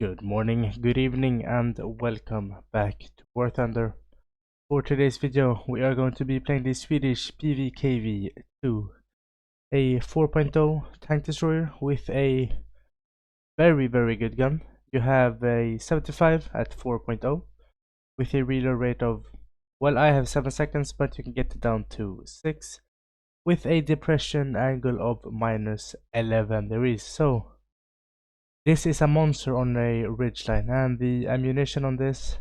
Good morning, good evening, and welcome back to War Thunder. For today's video, we are going to be playing the Swedish PVKV 2, a 4.0 tank destroyer with a very good gun. You have a 75 at 4.0 with a reload rate of, well, I have 7 seconds, but you can get it down to 6 with a depression angle of -11 degrees. So this is a monster on a ridgeline, and the ammunition on this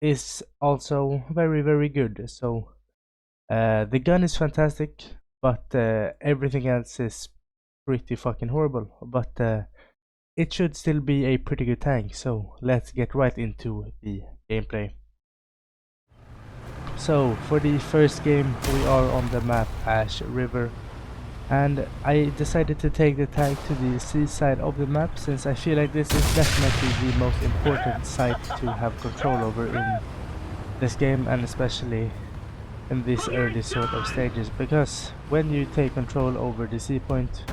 is also very good. So the gun is fantastic, but everything else is pretty fucking horrible. But it should still be a pretty good tank. So let's get right into the gameplay. So for the first game, we are on the map Ash River. And I decided to take the tank to the seaside of the map, since I feel like this is definitely the most important site to have control over in this game, and especially in these early sort of stages, because when you take control over the sea point,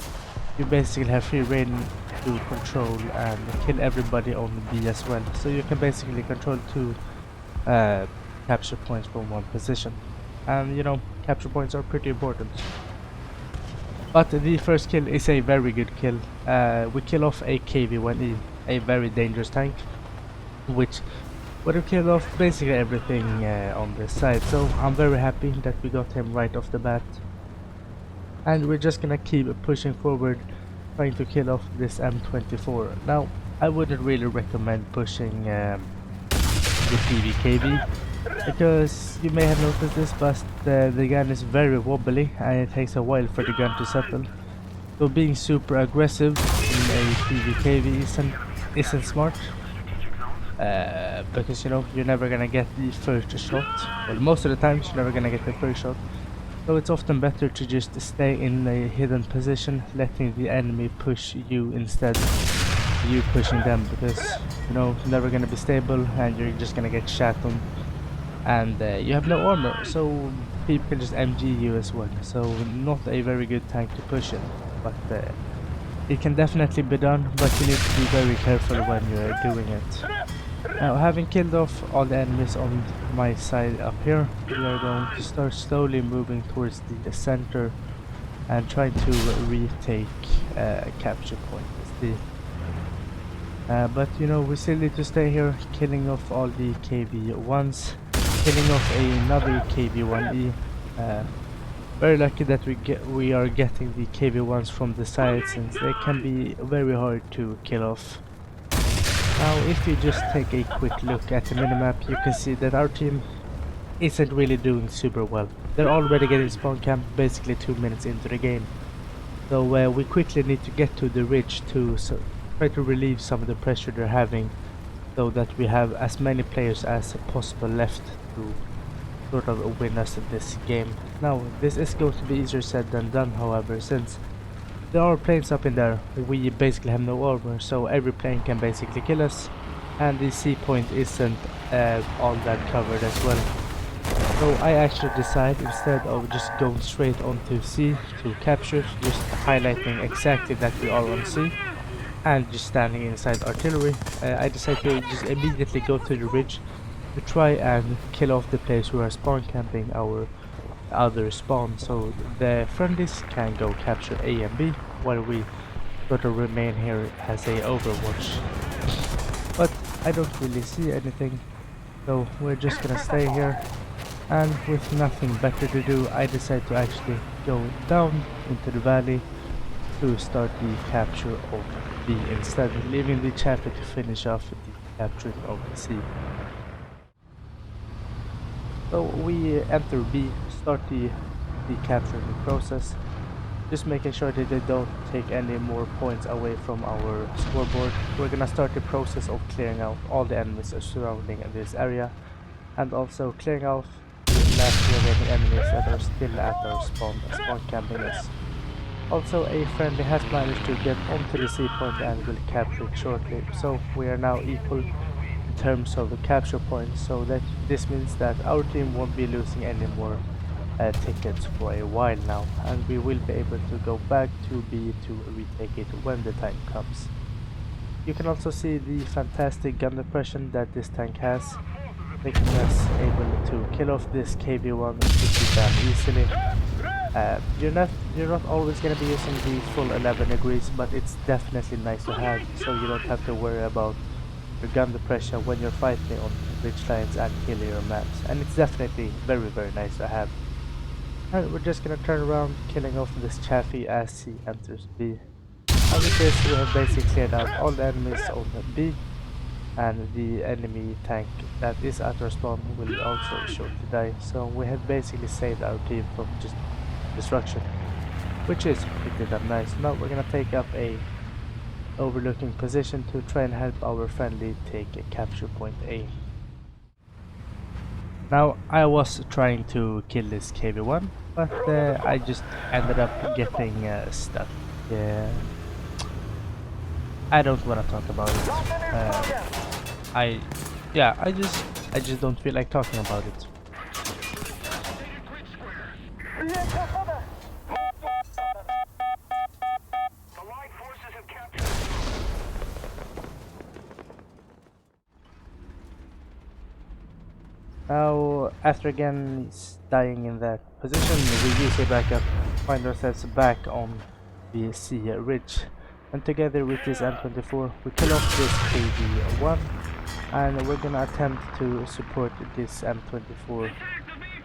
you basically have free reign to control and kill everybody on B as well. So you can basically control two capture points from one position, and you know, capture points are pretty important. But the first kill is a very good kill. We kill off a KV-1E, a very dangerous tank, which would have killed off basically everything on this side. So I'm very happy that we got him right off the bat. And we're just gonna keep pushing forward, trying to kill off this M24. Now, I wouldn't really recommend pushing the PVKV, because you may have noticed this, but the gun is very wobbly and it takes a while for the gun to settle. So being super aggressive in a PVKV isn't smart, because you know, you're never gonna get the first shot. Well, most of the times you're never gonna get the first shot. So it's often better to just stay in a hidden position, letting the enemy push you instead of you pushing them, because you know, you're never gonna be stable and you're just gonna get shat on. And you have no armor, so people can just MG you as well. So not a very good tank to push in, but it can definitely be done, but you need to be very careful when you're doing it. Now, having killed off all the enemies on my side up here, we are going to start slowly moving towards the center and try to retake capture point. But you know, we still need to stay here, killing off all the KV-1s. Killing off another KV-1E. Very lucky that we are getting the KV-1s from the side, since they can be very hard to kill off. Now, if you just take a quick look at the minimap, you can see that our team isn't really doing super well. They're already getting spawn camp basically 2 minutes into the game. So we quickly need to get to the ridge to try to relieve some of the pressure they're having, so that we have as many players as possible left to sort of win us in this game. Now, this is going to be easier said than done, however, since there are planes up in there. We basically have no armor, so every plane can basically kill us, and the sea point isn't all that covered as well. So I actually decide, instead of just going straight onto sea to capture, just highlighting exactly that we are on sea and just standing inside artillery, I decide to just immediately go to the ridge to try and kill off the players who are spawn camping our other spawn, so the friendlies can go capture A and B while we sort of remain here as a overwatch. But I don't really see anything, so we're just gonna stay here, and with nothing better to do, I decide to actually go down into the valley to start the capture of B instead, leaving the chapter to finish off the capturing of the C. So we enter B, start the capturing process, just making sure that they don't take any more points away from our scoreboard. We're gonna start the process of clearing out all the enemies surrounding this area, and also clearing out the last remaining enemies that are still at our spawn camping us. Also, a friendly has managed to get onto the sea point and will capture it shortly, so we are now equal in terms of the capture points, so that this means that our team won't be losing any more tickets for a while now, and we will be able to go back to B to retake it when the time comes. You can also see the fantastic gun depression that this tank has, making us able to kill off this KV-1 pretty damn easily. You're not always gonna be using the full 11 degrees, but it's definitely nice to have, so you don't have to worry about your gun depression when you're fighting on ridge lines and hillier maps, and it's definitely very nice to have. And we're just gonna turn around, killing off this Chaffee as he enters B. And with this, we have basically cleared out all the enemies on B, and the enemy tank that is at our spawn will also shortly die. So we have basically saved our team from just destruction, which is pretty damn nice. Now we're gonna take up a overlooking position to try and help our friendly take a capture point A. Now I was trying to kill this KV-1, but I just ended up getting stuck. Yeah, I don't want to talk about it. I just don't feel like talking about it. Now, after again dying in that position, we use a backup, find ourselves back on the C ridge, and together with this M24 we kill off this KV-1, and we're gonna attempt to support this M24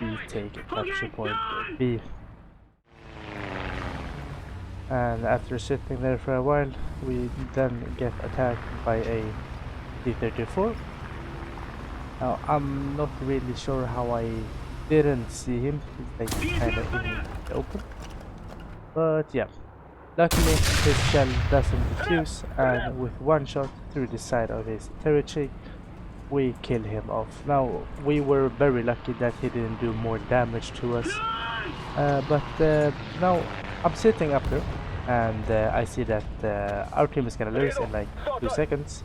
to take capture point B. And after sitting there for a while, we then get attacked by a T-34. Now, I'm not really sure how I didn't see him. He's like kinda in the open. But yeah, luckily his shell doesn't defuse, and with one shot through the side of his turret cheek, we kill him off. Now, we were very lucky that he didn't do more damage to us. But now I'm sitting up there, and I see that our team is gonna lose in like 2 seconds.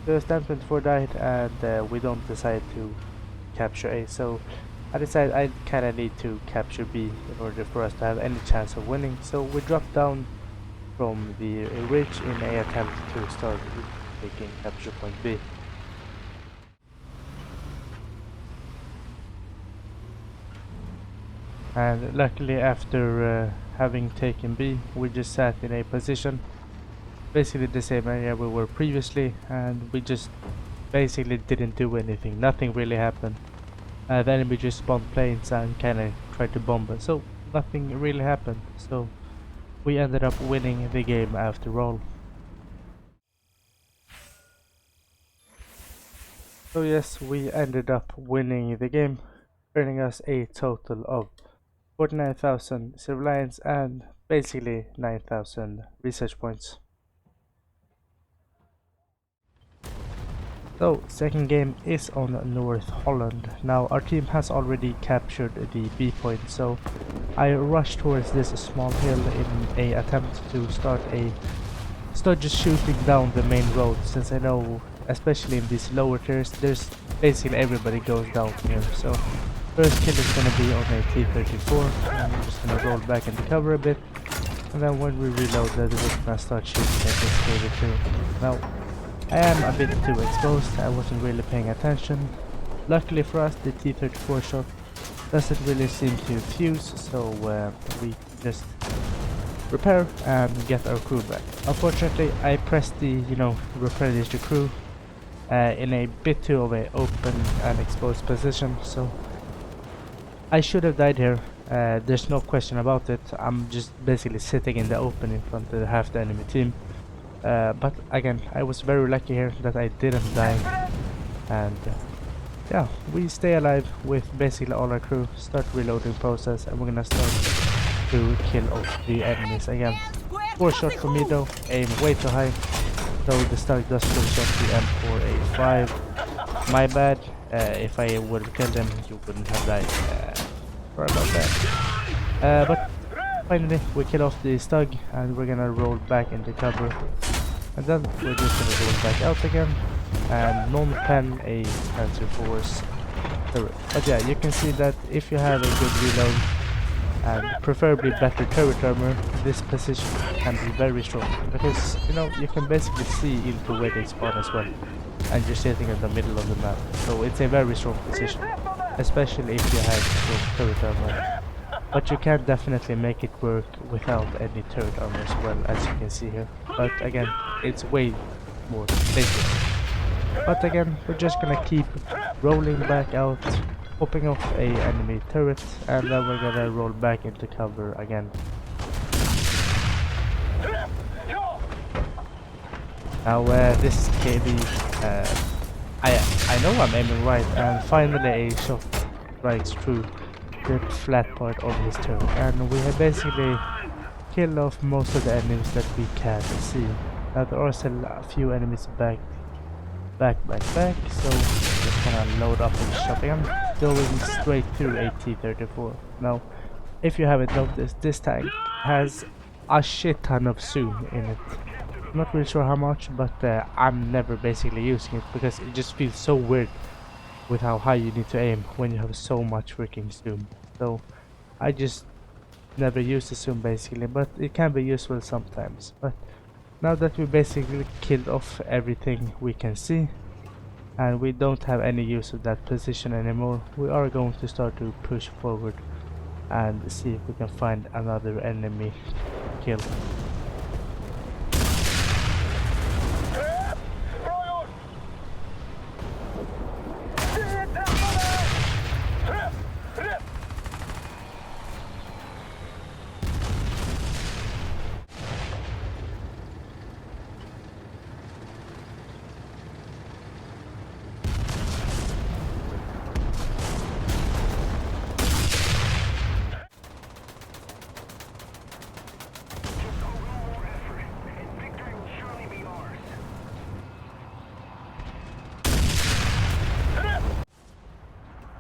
The M24 died, and we don't decide to capture A, so I decided I kinda need to capture B in order for us to have any chance of winning. So we dropped down from the ridge in an attempt to start taking capture point B. And luckily, after having taken B, we just sat in a position basically the same area we were previously, and we just basically didn't do anything. Nothing really happened. The enemy just spawned planes and kinda tried to bomb us, so nothing really happened. So we ended up winning the game after all. So yes, we ended up winning the game, earning us a total of 49,000 silver lions and basically 9,000 research points. So, second game is on North Holland. Now our team has already captured the B point, so I rushed towards this small hill in a attempt to start just shooting down the main road, since I know, especially in these lower tiers, there's basically everybody goes down here. So first kill is gonna be on a T-34, and I'm just gonna roll back into cover a bit, and then when we reload that, we're gonna start shooting at this KV-2. Now, I am a bit too exposed, I wasn't really paying attention. Luckily for us, the T-34 shot doesn't really seem to fuse, so we just repair and get our crew back. Unfortunately, I pressed the, replenish the crew in a bit too of an open and exposed position, so I should have died here. There's no question about it. I'm just basically sitting in the open in front of half the enemy team. But again, I was very lucky here that I didn't die, and yeah, we stay alive with basically all our crew. Start reloading process, and we're gonna start to kill off the enemies again. 4 shot for me though, aim way too high, so the Tusk does full shot the M4A5. My bad. If I would have killed him, you wouldn't have died. Sorry about that. But finally, we kill off the Stug, and we're gonna roll back into cover. And then we're just gonna roll back out again and non-pen a Panzer Force turret. But yeah, you can see that if you have a good reload, and preferably better turret armor, this position can be very strong because you know you can basically see into where they spawn as well, and you're sitting in the middle of the map, so it's a very strong position, especially if you have strong turret armor. But you can definitely make it work without any turret armor as well, as you can see here. But again, it's way more dangerous. But again, we're just gonna keep rolling back out, popping off a enemy turret, and then we're gonna roll back into cover again. Now this is KB. I know I'm aiming right, and finally a shot strikes through the flat part of his turret, and we have basically killed off most of the enemies that we can see. Now there are still a few enemies back, so just gonna load up the shotgun, going straight through a T-34. Now, if you haven't noticed, this tank has a shit ton of zoom in it. I'm not really sure how much, but I'm never basically using it because it just feels so weird with how high you need to aim when you have so much freaking zoom. So I just never use the zoom basically, but it can be useful sometimes. But now that we basically killed off everything we can see and we don't have any use of that position anymore, we are going to start to push forward and see if we can find another enemy kill.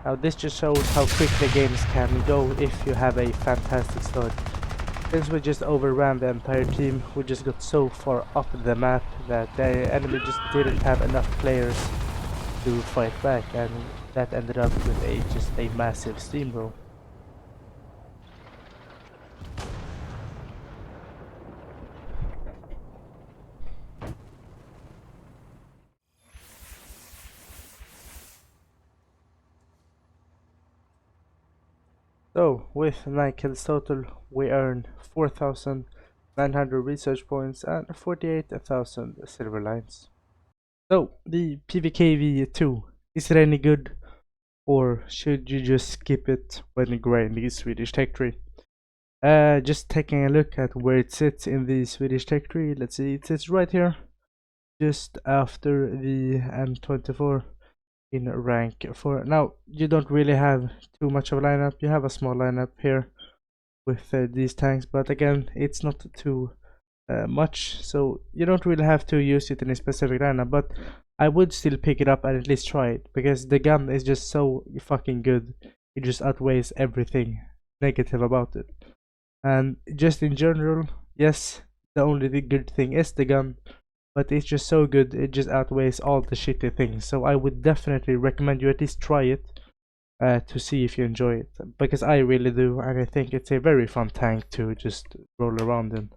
Now this just shows how quick the games can go if you have a fantastic start. Since we just overran the entire team, we just got so far up the map that the enemy just didn't have enough players to fight back, and that ended up with just a massive steamroll. So, with 9 kills total, we earn 4,900 research points and 48,000 silver lines. So, the PVKV 2, is it any good? Or should you just skip it when grinding Swedish tech tree? Just taking a look at where it sits in the Swedish tech tree, let's see, it sits right here, just after the M24. In rank 4. Now you don't really have too much of a lineup. You have a small lineup here with these tanks, but again it's not too much, so you don't really have to use it in a specific lineup. But I would still pick it up and at least try it because the gun is just so fucking good. It just outweighs everything negative about it. And just in general, yes, the only good thing is the gun, but it's just so good, it just outweighs all the shitty things. So I would definitely recommend you at least try it to see if you enjoy it, because I really do, and I think it's a very fun tank to just roll around in.